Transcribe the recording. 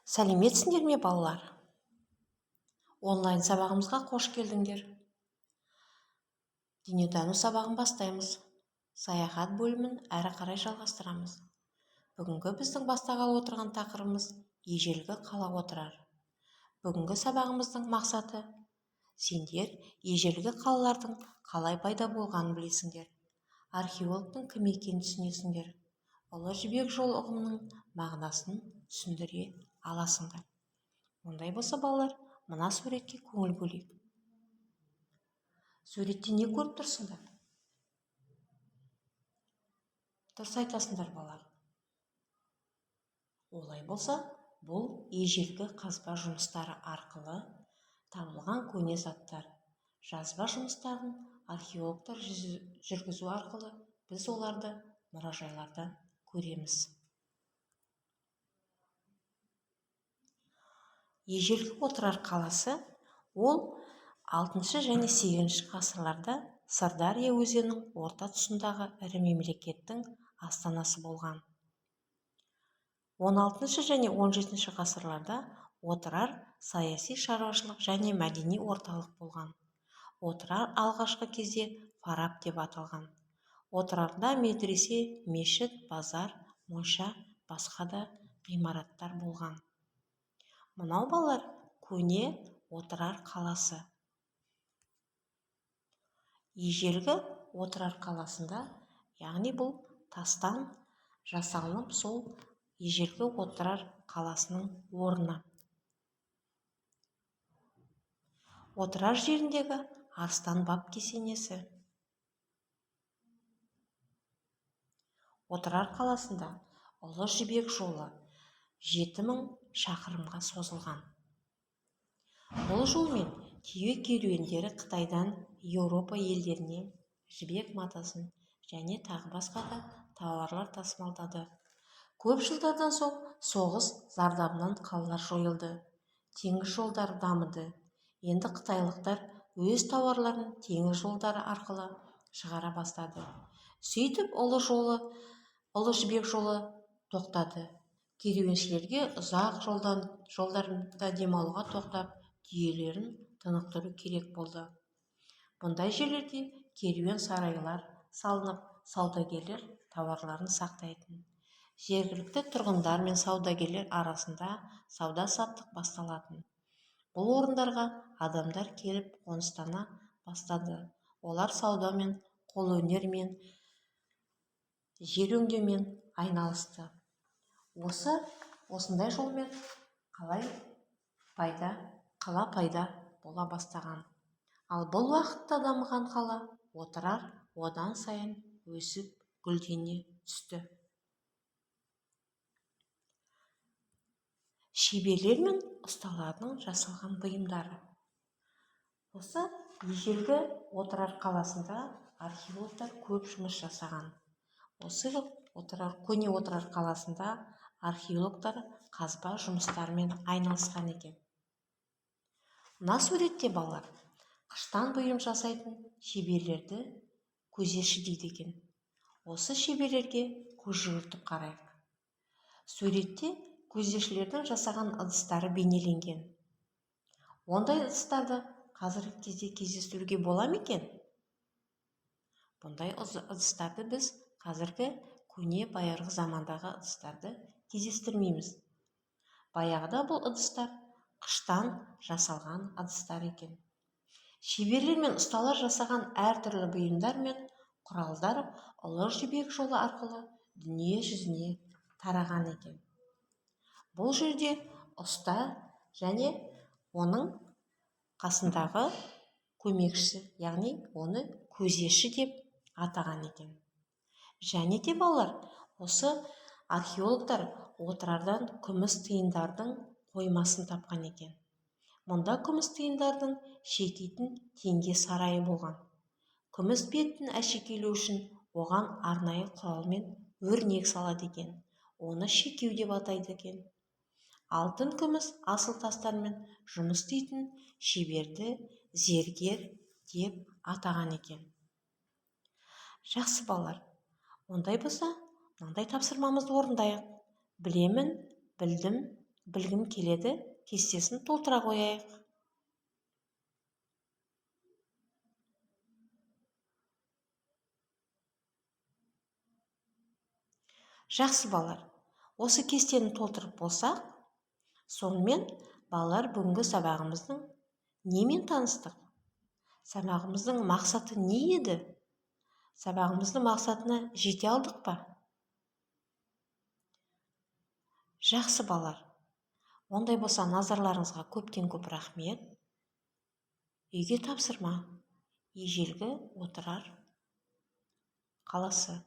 Сәлеметсіңдер ме балалар? Онлайн сабағымызға қош келдіңдер. Дүниетану сабағын бастаймыз. Саяхат бөлімін әрі қарай жалғастырамыз. Бүгінгі біздің бастағалы отырған тақырыбымыз ежелгі қала отырар. Бүгінгі сабағымыздың мақсаты сендер ежелгі қалалардың қалай пайда болғанын білесіңдер. Археологтың кім екенін түсінесіңдер. Ұлы жібек жолы ұғымының мағынасын түсіндіре аласыңдар. Ондай болса балалар, мына суретке көңіл бөлейік. Суретте не көріп тұрсыңдар? Дұрыс айтасыңдар балалар. Олай болса, бұл ежелгі қазба жұмыстары арқылы табылған көне заттар. Жазба жұмыстарын археологтар жүргізу арқылы біз оларды мұражайлардан көреміз. Ежелгі отырар қаласы ол 6 және 8 ғасырларда Сырдария өзенінің орта тұсындағы ірі мемлекеттің астанасы болған. 16 және 17 ғасырларда отырар саяси шаруашылық және мәдени орталық болған. Отырар алғашқы кезде Фараб деп аталған. Отырарда медресе, мешіт, базар, монша, басқа да ғимараттар болған. Мынау балалар көне отырар қаласы. Ежелгі отырар қаласында, яғни бұл тастан жасалынып сол ежелгі отырар қаласының орны. Отырар жеріндегі Арыстан баб кесенесі. Отырар қаласында Ұлы жібек жолы 7000 шақырымға созылған. Бұл жолмен түйе керуендері Қытайдан Еуропа елдеріне жібек матасын және тағы басқа да тауарлар тасымалдады. Көп жылдардан соң соғыс зардабынан қалалар жойылды. Теңіз жолдары дамыды. Енді қытайлықтар өз тауарларын теңіз жолдары арқылы шығара бастады. Сөйтіп Ұлы жібек жолы тоқтады. Керуеншілерге ұзақ жолдарында демалуға тоқтап, түйелерін тынықтыру керек болды. Бұндай жерлерде керуен сарайлар салынып, саудагерлер тауарларын сақтайтын. Жергілікті тұрғындар мен саудагерлер арасында сауда-саттық басталатын. Бұл орындарға адамдар келіп қоныстана бастады. Олар саудамен, қолөнермен, жер өңдеумен айналысты. Осындай жолмен қала пайда бола бастаған. Ал бұл уақытта дамыған қала отырар одан сайын өсіп гүлдене түсті. Шеберлер мен ұсталардың жасалған бұйымдары. Осы ежелгі отырар қаласында археологтар көп жұмыс жасаған. Осы көне отырар қаласында археологтар қазба жұмыстарымен айналысқан екен. Мына суретте балалар қыштан бұйым жасайтын шеберлерді көзеші дейді екен. Осы шеберлерге көз жүгіртіп қарайық. Суретте көзешілердің жасаған ыдыстары бейнеленген. Ондай ыдыстарды қазіргі кезде кездестіруге бола ма екен? Бұндай ыдыстарды біз қазіргі көне баяғы замандағы ыдыстарды кездестірмейміз. Баяғыда бұл ыдыстар қыштан жасалған ыдыстар екен. Шеберлер мен ұсталар жасаған әртүрлі бұйымдар мен құралдар Ұлы жібек жолы арқылы дүние жүзіне тараған екен. Бұл жерде ұста және оның қасындағы көмекшісі, яғни оны көзеші деп атаған екен. Және де балалар, осы археологтар отырардан күміс тиындардың қоймасын тапқан екен. Мұнда күміс тиындардың шекитін теңге сарайы болған. Күміс бетін әшекейлеу үшін оған арнайы құралмен өрнек салады екен. Оны шекеу деп атайды екен. Алтын, күміс, асыл тастармен жұмыс істейтін шеберді зергер деп атаған екен. Жақсы балалар, ондай болса, мынандай тапсырмамызды орындайық. Білемін, білдім, білгім келеді, кестесін толтыра қояйық. Жақсы балалар, осы кестені толтырып болсақ, сонымен балалар бүгінгі сабағымыздың немен таныстық? Сабағымыздың мақсаты не еді? Сабағымыздың мақсатына жете алдық па? Жақсы балалар, ондай болса назарларыңызға көптен көп рахмет. Үйге тапсырма, ежелгі отырар қаласы.